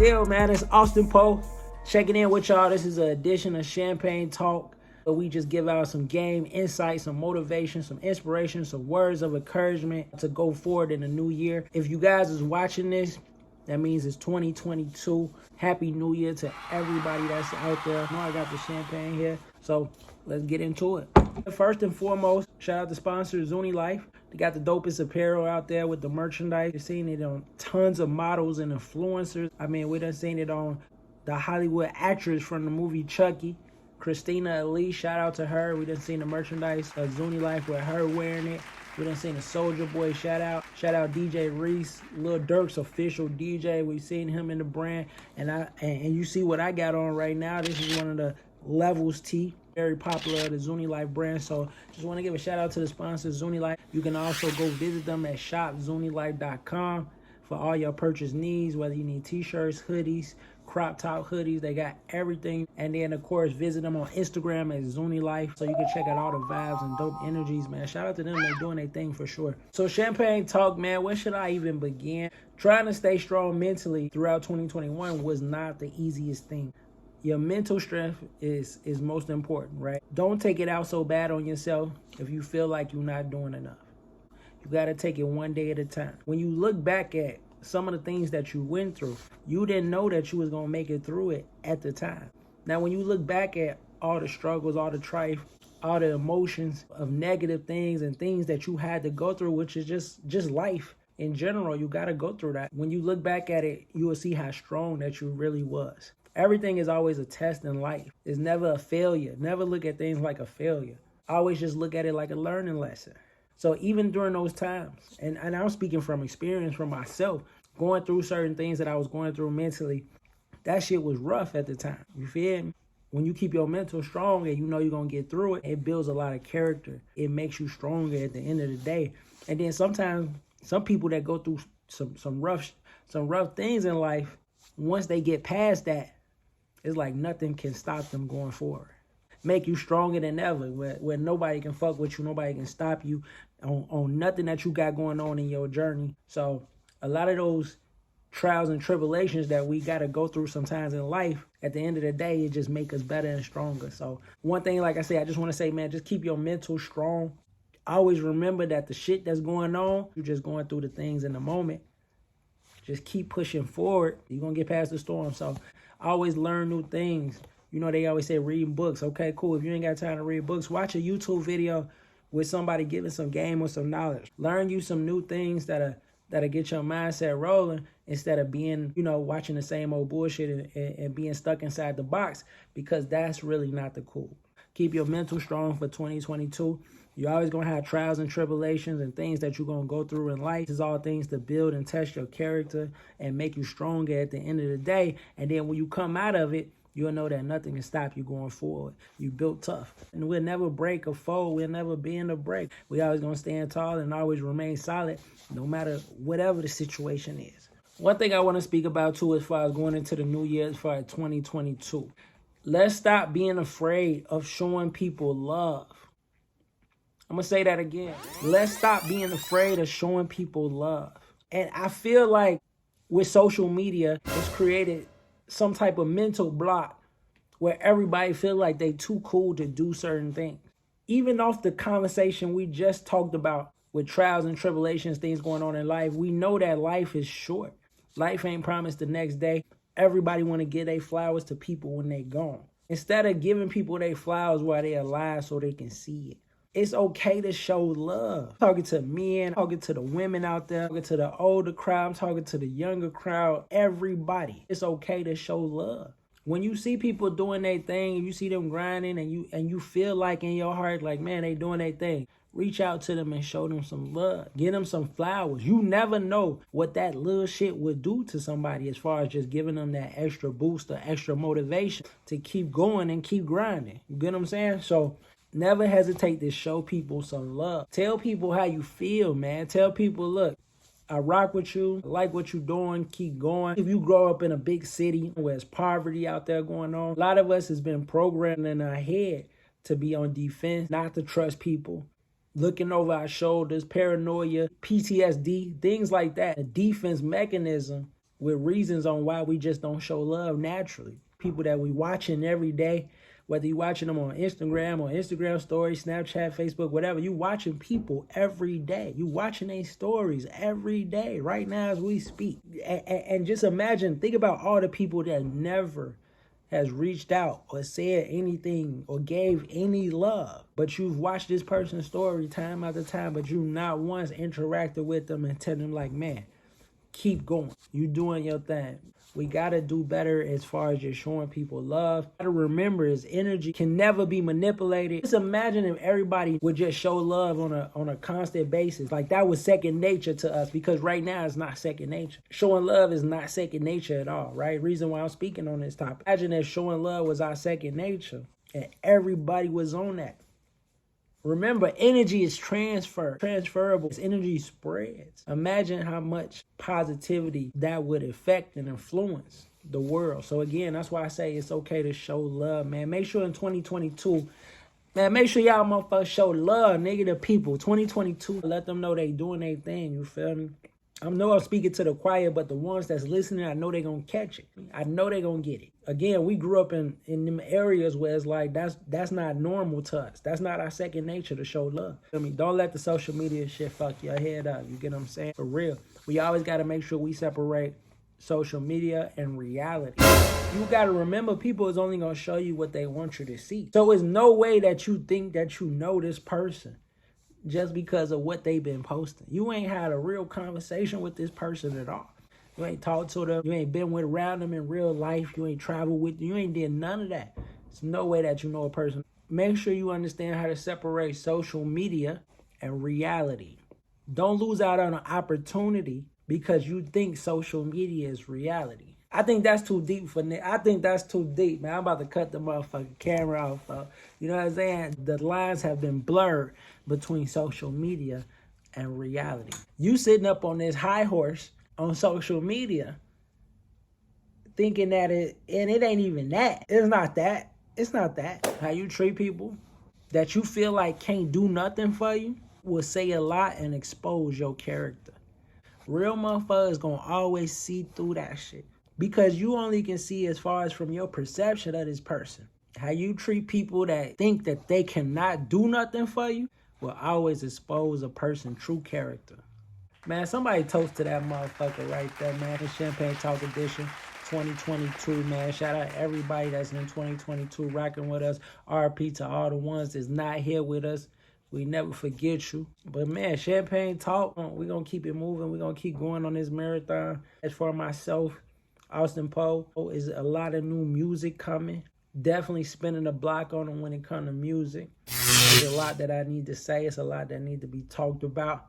deal, man? It's Austin Poe checking in with y'all. This is an edition of Champagne Talk, where we just give out some game insight, some motivation, some inspiration, some words of encouragement to go forward in the new year. If you guys is watching this, that means it's 2022. Happy New Year to everybody that's out there. I know I got the champagne here, so let's get into it. First and foremost, shout out to sponsor Zoony Life. They got the dopest apparel out there with the merchandise. You're seeing it on tons of models and influencers. I mean, we done seen it on the Hollywood actress from the movie Chucky, Christina Elise. Shout out to her. We done seen the merchandise of Zoony Life with her wearing it. We done seen the Soldier Boy shout out. Shout out DJ Reese, Lil Durk's official DJ. We seen him in the brand. And you see what I got on right now. This is one of the Levels tee. Very popular, the Zoony Life brand. So just want to give a shout out to the sponsors, Zoony Life. You can also go visit them at shopzoonylife.com for all your purchase needs, whether you need t-shirts, hoodies, crop top hoodies. They got everything. And then, of course, visit them on Instagram at Zoony Life so you can check out all the vibes and dope energies, man. Shout out to them. They're doing their thing for sure. So Champagne Talk, man, where should I even begin? Trying to stay strong mentally throughout 2021 was not the easiest thing. Your mental strength is most important, right? Don't take it out so bad on yourself if you feel like you're not doing enough. You got to take it one day at a time. When you look back at some of the things that you went through, you didn't know that you was going to make it through it at the time. Now, when you look back at all the struggles, all the strife, all the emotions of negative things and things that you had to go through, which is just life in general, you got to go through that. When you look back at it, you will see how strong that you really was. Everything is always a test in life. It's never a failure. Never look at things like a failure. Always just look at it like a learning lesson. So even during those times, and I'm speaking from experience from myself, going through certain things that I was going through mentally, that shit was rough at the time. You feel me? When you keep your mental strong and you know you're going to get through it, it builds a lot of character. It makes you stronger at the end of the day. And then sometimes some people that go through some rough things in life, once they get past that, it's like nothing can stop them going forward. Make you stronger than ever, where nobody can fuck with you, nobody can stop you on nothing that you got going on in your journey. So a lot of those trials and tribulations that we got to go through sometimes in life, at the end of the day, it just make us better and stronger. So one thing, like I say, I just want to say, man, just keep your mental strong. Always remember that the shit that's going on, you're just going through the things in the moment. Just keep pushing forward. You're going to get past the storm. So always learn new things. You know, they always say reading books. Okay, cool. If you ain't got time to read books, watch a YouTube video with somebody giving some game or some knowledge. Learn you some new things that'll get your mindset rolling instead of being, watching the same old bullshit and being stuck inside the box, because that's really not the cool. Keep your mental strong for 2022. You're always going to have trials and tribulations and things that you're going to go through in life. This is all things to build and test your character and make you stronger at the end of the day. And then when you come out of it, you'll know that nothing can stop you going forward. You built tough. And we'll never break a fold. We'll never bend a break. We always going to stand tall and always remain solid, no matter whatever the situation is. One thing I want to speak about, too, as far as going into the new year, as far as 2022. Let's stop being afraid of showing people love. I'm going to say that again. Let's stop being afraid of showing people love. And I feel like with social media, it's created some type of mental block where everybody feel like they too cool to do certain things. Even off the conversation we just talked about with trials and tribulations, things going on in life, we know that life is short. Life ain't promised the next day. Everybody want to give their flowers to people when they gone. Instead of giving people their flowers while they're alive so they can see it. It's okay to show love. I'm talking to men, talking to the women out there, talking to the older crowd, I'm talking to the younger crowd, everybody. It's okay to show love. When you see people doing their thing, you see them grinding and you feel like in your heart, like, man, they doing their thing. Reach out to them and show them some love. Give them some flowers. You never know what that little shit would do to somebody as far as just giving them that extra boost or extra motivation to keep going and keep grinding. You get what I'm saying? So never hesitate to show people some love. Tell people how you feel, man. Tell people, look, I rock with you. I like what you're doing. Keep going. If you grow up in a big city where there's poverty out there going on, a lot of us has been programmed in our head to be on defense, not to trust people, looking over our shoulders, paranoia, PTSD, things like that. A defense mechanism with reasons on why we just don't show love naturally. People that we watching every day, whether you watching them on Instagram stories, Snapchat, Facebook, whatever, you watching people every day. You watching their stories every day, right now as we speak. And just imagine, think about all the people that never has reached out or said anything or gave any love, but you've watched this person's story time after time, but you not once interacted with them and tell them like, man, keep going. You doing your thing. We got to do better as far as just showing people love. Got to remember, his energy can never be manipulated. Just imagine if everybody would just show love on a constant basis. Like, that was second nature to us, because right now it's not second nature. Showing love is not second nature at all, right? Reason why I'm speaking on this topic. Imagine if showing love was our second nature and everybody was on that. Remember, energy is transferable. As energy spreads. Imagine how much positivity that would affect and influence the world. So again, that's why I say it's okay to show love, man. Make sure in 2022, man, make sure y'all motherfuckers show love, nigga, to people. 2022, let them know they doing their thing, you feel me? I know I'm speaking to the choir, but the ones that's listening, I know they gonna catch it. I know they gonna get it. Again, we grew up in them areas where it's like, that's not normal to us. That's not our second nature to show love. I mean, don't let the social media shit fuck your head up. You get what I'm saying? For real. We always gotta make sure we separate social media and reality. You gotta remember, people is only gonna show you what they want you to see. So it's no way that you think that you know this person just because of what they've been posting. You ain't had a real conversation with this person at all. You ain't talked to them. You ain't been around them in real life. You ain't traveled with them. You ain't did none of that. There's no way that you know a person. Make sure you understand how to separate social media and reality. Don't lose out on an opportunity because you think social media is reality. I think that's too deep for Nick. I think that's too deep, man. I'm about to cut the motherfucking camera off. You know what I'm saying? The lines have been blurred between social media and reality. You sitting up on this high horse on social media thinking that it ain't even that. It's not that. It's not that. How you treat people that you feel like can't do nothing for you will say a lot and expose your character. Real motherfuckers gonna always see through that shit, because you only can see as far as from your perception of this person. How you treat people that think that they cannot do nothing for you will always expose a person's true character. Man, somebody toast to that motherfucker right there, man. The Champagne Talk Edition 2022, man. Shout out everybody that's in 2022 rocking with us. R.I.P to all the ones that's not here with us. We never forget you. But man, Champagne Talk, we're going to keep it moving. We're going to keep going on this marathon. As for myself, Austin Poe, is a lot of new music coming. Definitely spinning the block on them when it comes to music. There's a lot that I need to say. It's a lot that need to be talked about.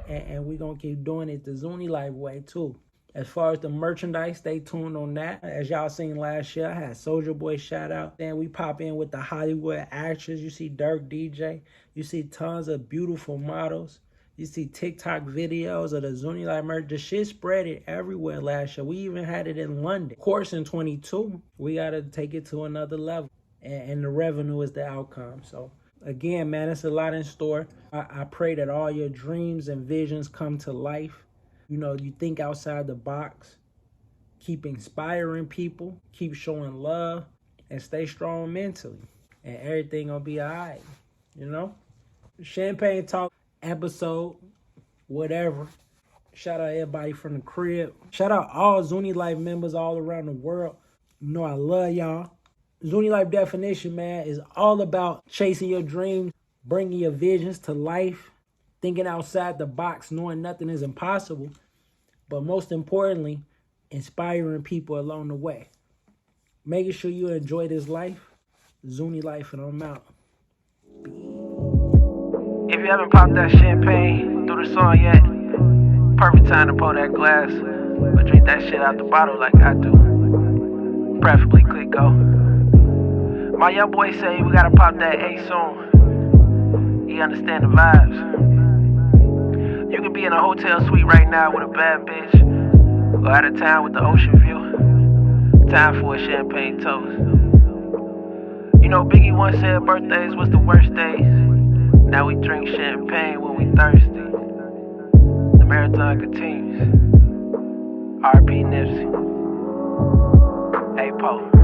And we're going to keep doing it the Zoony Life way, too. As far as the merchandise, stay tuned on that. As y'all seen last year, I had Soulja Boy shout out. Then we pop in with the Hollywood actors. You see Dirk DJ. You see tons of beautiful models. You see TikTok videos of the Zoony Life merch. The shit spread it everywhere last year. We even had it in London. Of course, in 22, we got to take it to another level. And the revenue is the outcome. So, again, man, it's a lot in store. I pray that all your dreams and visions come to life. You know, you think outside the box. Keep inspiring people. Keep showing love. And stay strong mentally. And everything gonna be all right. You know? Champagne Talk episode, whatever. Shout out everybody from the crib. Shout out all Zoony Life members all around the world. You know I love y'all. Zoony Life definition, man, is all about chasing your dreams, bringing your visions to life, thinking outside the box, knowing nothing is impossible, but most importantly, inspiring people along the way. Making sure you enjoy this life. Zoony Life, and I'm out. If you haven't popped that champagne through the song yet, perfect time to pour that glass, but drink that shit out the bottle like I do. Preferably click go. My young boy say we gotta pop that A soon. He understand the vibes. You could be in a hotel suite right now with a bad bitch, or out of town with the ocean view. Time for a champagne toast. You know Biggie once said birthdays was the worst days. Now we drink champagne when we thirsty. The marathon continues. R.I.P. Nipsey. Hey, Poe.